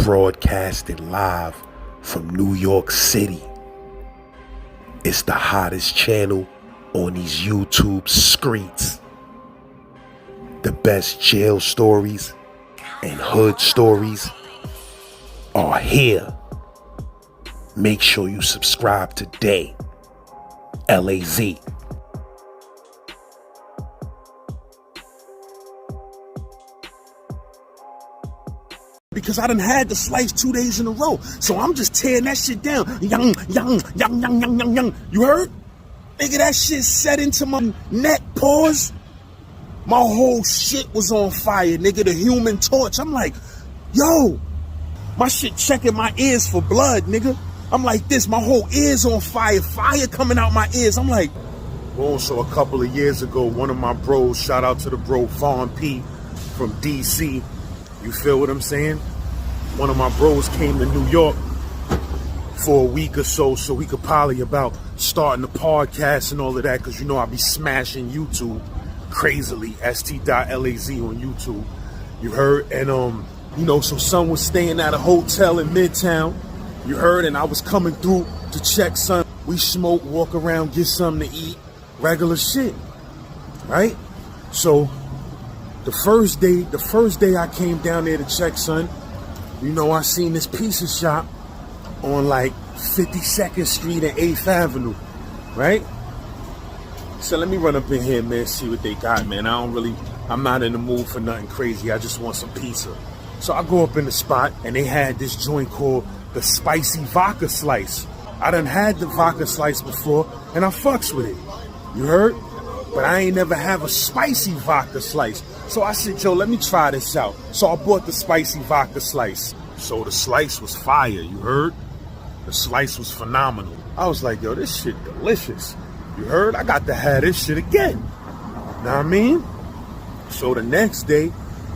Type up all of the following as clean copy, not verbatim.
broadcasting live from New York City. It's the hottest channel on these YouTube streets. The best jail stories and hood stories are here. Make sure you subscribe today. LAZ. Because I done had the slice 2 days in a row. So I'm just tearing that shit down. Young. You heard? Nigga, that shit set into my neck, pause. My whole shit was on fire, nigga, the Human Torch. I'm like, yo, my shit checking my ears for blood, nigga. I'm like this, my whole ears on fire, fire coming out my ears. I'm like, well, so a couple of years ago, one of my bros, shout out to the bro Vaughn P from DC. You feel what I'm saying? One of my bros came to New York for a week or so we could poly about starting the podcast and all of that, because you know I be smashing YouTube crazily, st.laz on YouTube. You heard? And you know, so son was staying at a hotel in Midtown. You heard? And I was coming through to check son. We smoke, walk around, get something to eat, regular shit, right? So the first day I came down there to check son, you know, I seen this pizza shop on like 52nd Street and 8th Avenue, right? So let me run up in here, man, see what they got, man. I'm not in the mood for nothing crazy. I just want some pizza. So I go up in the spot and they had this joint called the Spicy Vodka Slice. I done had the vodka slice before and I fucks with it. You heard? But I ain't never have a spicy vodka slice. So I said, yo, let me try this out. So I bought the spicy vodka slice. So the slice was fire, you heard? The slice was phenomenal. I was like, yo, this shit delicious. You heard? I got to have this shit again. Know what I mean? So the next day,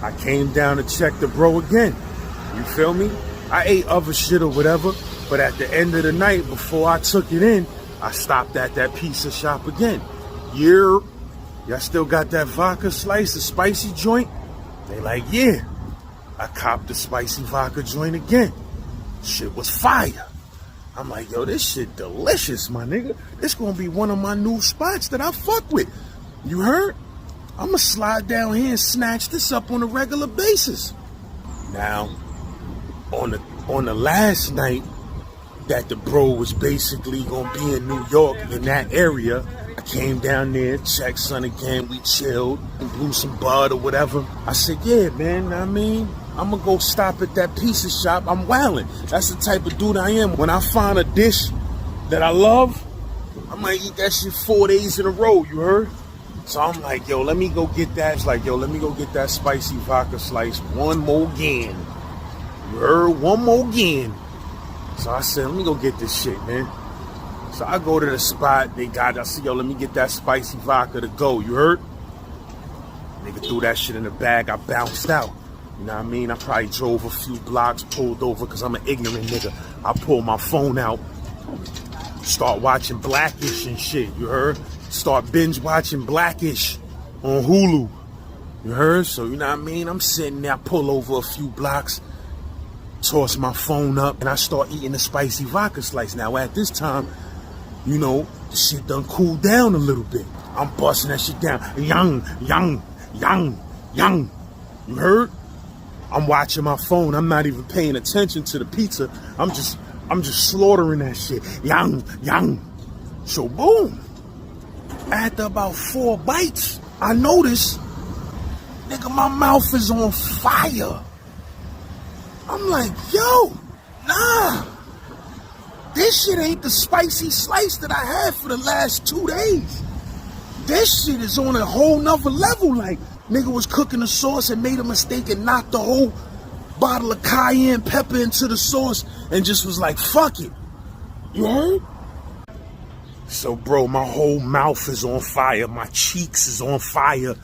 I came down to check the bro again. You feel me? I ate other shit or whatever, but at the end of the night, before I took it in, I stopped at that pizza shop again. Yeah, y'all still got that vodka slice, the spicy joint? They like, yeah. I copped the spicy vodka joint again. Shit was fire. I'm like, yo, this shit delicious, my nigga. This gonna be one of my new spots that I fuck with. You heard? I'ma slide down here and snatch this up on a regular basis. Now, on the last night that the bro was basically gonna be in New York, in that area, I came down there, checked son again, we chilled, and blew some bud or whatever. I said, yeah, man, I mean, I'm gonna go stop at that pizza shop. I'm wildin'. That's the type of dude I am. When I find a dish that I love, I might eat that shit 4 days in a row, you heard? So I'm like, yo, let me go get that. It's like, yo, let me go get that spicy vodka slice one more again. You heard? One more again. So I said, let me go get this shit, man. So I go to the spot, they got it. I said, yo, let me get that spicy vodka to go, you heard? Nigga threw that shit in the bag, I bounced out. You know what I mean? I probably drove a few blocks, pulled over, because I'm an ignorant nigga. I pulled my phone out, start watching Blackish and shit, you heard? Start binge watching Blackish on Hulu, you heard? So, you know what I mean? I'm sitting there, I pull over a few blocks, toss my phone up, and I start eating the spicy vodka slice. Now, at this time, you know, the shit done cooled down a little bit. I'm busting that shit down. Young. You heard? I'm watching my phone. I'm not even paying attention to the pizza. I'm just slaughtering that shit. Young. So boom. After about 4 bites, I notice, nigga, my mouth is on fire. I'm like, yo, nah. This shit ain't the spicy slice that I had for the last 2 days. This shit is on a whole nother level. Like, nigga was cooking the sauce and made a mistake and knocked the whole bottle of cayenne pepper into the sauce and just was like, fuck it. You heard? So, bro, my whole mouth is on fire. My cheeks is on fire.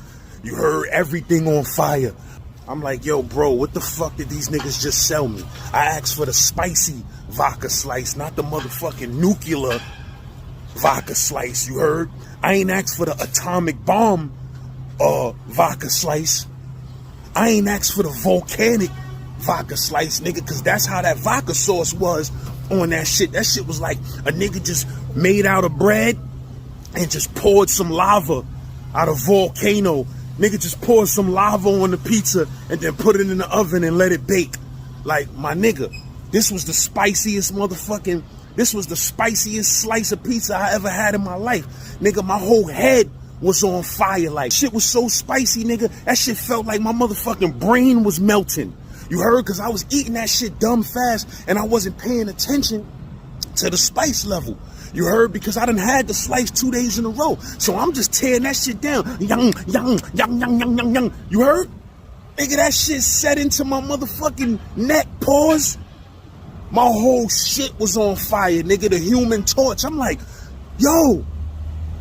You heard? Everything on fire. I'm like, yo, bro, what the fuck did these niggas just sell me? I asked for the spicy vodka slice, not the motherfucking nuclear vodka slice, you heard? I ain't asked for the atomic bomb vodka slice. I ain't asked for the volcanic vodka slice, nigga, because that's how that vodka sauce was on that shit. That shit was like a nigga just made out of bread and just poured some lava out of volcano. Nigga just poured some lava on the pizza and then put it in the oven and let it bake. Like, my nigga, this was the spiciest slice of pizza I ever had in my life. Nigga, my whole head was on fire. Like, shit was so spicy, nigga. That shit felt like my motherfucking brain was melting. You heard? Because I was eating that shit dumb fast and I wasn't paying attention to the spice level. You heard? Because I done had the slice 2 days in a row. So I'm just tearing that shit down. Young, young, young, young, young, young, young. You heard? Nigga, that shit set into my motherfucking neck. Pause. My whole shit was on fire, nigga. The Human Torch. I'm like, yo,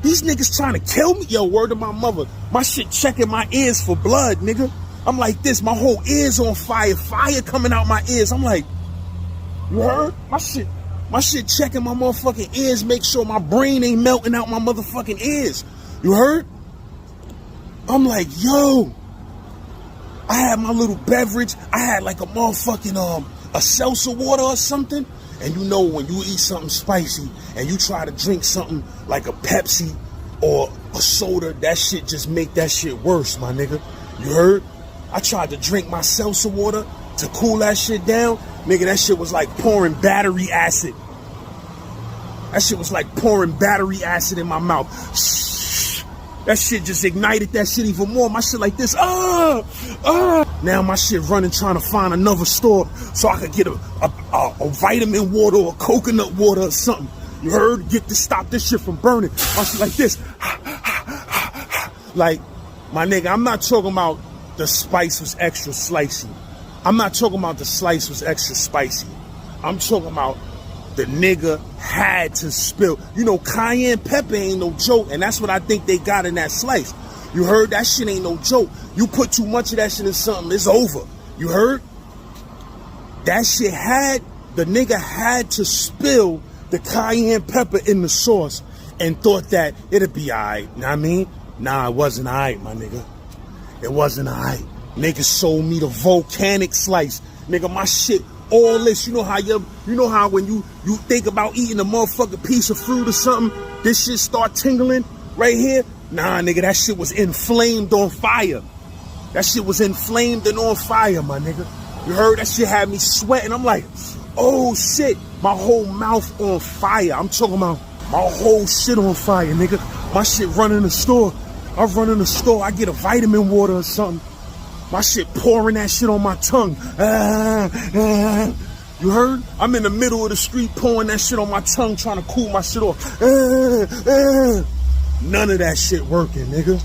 these niggas trying to kill me? Yo, word to my mother. My shit checking my ears for blood, nigga. I'm like this. My whole ears on fire. Fire coming out my ears. I'm like, you heard? My shit checking my motherfucking ears. Make sure my brain ain't melting out my motherfucking ears. You heard? I'm like, yo. I had my little beverage. I had like a motherfucking, a seltzer water or something. And you know when you eat something spicy and you try to drink something like a Pepsi or a soda, that shit just make that shit worse, my nigga. You heard? I tried to drink my seltzer water to cool that shit down. Nigga, that shit was like pouring battery acid. That shit was like pouring battery acid in my mouth. That shit just ignited that shit even more. My shit like this. Now my shit running trying to find another store so I could get a vitamin water or coconut water or something. You heard? Get to stop this shit from burning. My shit like this. Like, my nigga, I'm not talking about the spice was extra slicey. I'm not talking about the slice was extra spicy. I'm talking about the nigga had to spill. You know, cayenne pepper ain't no joke, and that's what I think they got in that slice. You heard? That shit ain't no joke. You put too much of that shit in something, it's over. You heard? That shit the nigga had to spill the cayenne pepper in the sauce and thought that it'd be alright. Know what I mean? Nah, it wasn't alright, my nigga. It wasn't alright. Nigga sold me the volcanic slice. Nigga, my shit all this. You know how when you think about eating a motherfucking piece of fruit or something, this shit start tingling right here? Nah, nigga, that shit was inflamed on fire. That shit was inflamed and on fire, my nigga. You heard? That shit had me sweating. I'm like, oh shit, my whole mouth on fire. I'm talking about my whole shit on fire, nigga. My shit running the store. I run in the store, I get a vitamin water or something. My shit pouring that shit on my tongue. You heard? I'm in the middle of the street pouring that shit on my tongue, trying to cool my shit off. None of that shit working, nigga.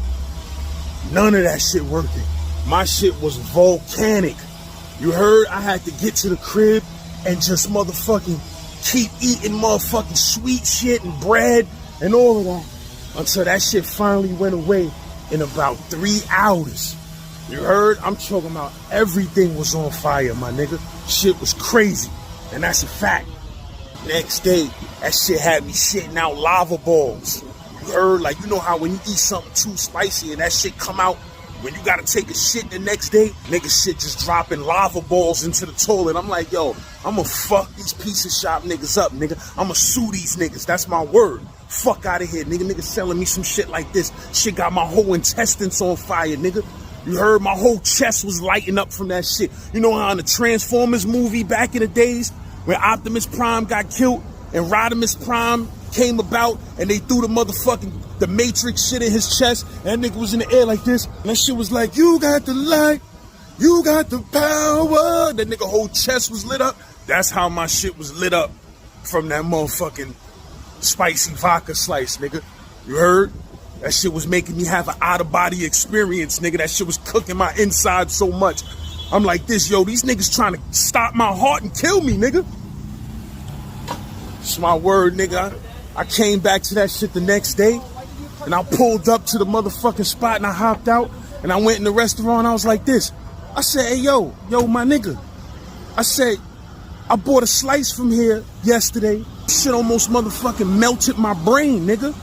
None of that shit working. My shit was volcanic. You heard? I had to get to the crib and just motherfucking keep eating motherfucking sweet shit and bread and all of that until that shit finally went away in about 3 hours. You heard? I'm talking about everything was on fire, my nigga. Shit was crazy. And that's a fact. Next day, that shit had me shitting out lava balls. You heard? Like, you know how when you eat something too spicy and that shit come out, when you gotta take a shit the next day, nigga shit just dropping lava balls into the toilet. I'm like, yo, I'ma fuck these piece of shop niggas up, nigga. I'ma sue these niggas. That's my word. Fuck out of here, nigga. Niggas selling me some shit like this. Shit got my whole intestines on fire, nigga. You heard? My whole chest was lighting up from that shit. You know how in the Transformers movie back in the days when Optimus Prime got killed and Rodimus Prime came about and they threw the Matrix shit in his chest and that nigga was in the air like this and that shit was like, you got the light, you got the power. That nigga whole chest was lit up. That's how my shit was lit up from that motherfucking spicy vodka slice, nigga. You heard? That shit was making me have an out-of-body experience, nigga. That shit was cooking my inside so much. I'm like this, yo, these niggas trying to stop my heart and kill me, nigga. It's my word, nigga. I came back to that shit the next day, and I pulled up to the motherfucking spot, and I hopped out, and I went in the restaurant, and I was like this. I said, hey, yo, my nigga. I said, I bought a slice from here yesterday. Shit almost motherfucking melted my brain, nigga.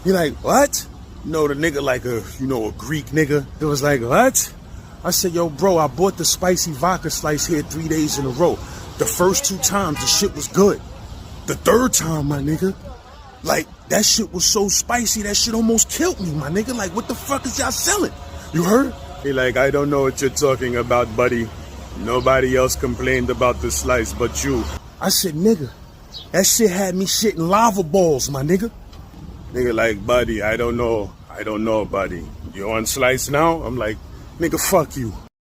You're like, what? You know, the nigga like a Greek nigga. It was like, what? I said, yo, bro, I bought the spicy vodka slice here 3 days in a row. The first 2 times, the shit was good. The third time, my nigga, like, that shit was so spicy, that shit almost killed me, my nigga. Like, what the fuck is y'all selling? You heard? He like, I don't know what you're talking about, buddy. Nobody else complained about the slice but you. I said, nigga, that shit had me shitting lava balls, my nigga. Nigga like, buddy, I don't know, buddy. You on slice now? I'm like, Nigga, fuck you.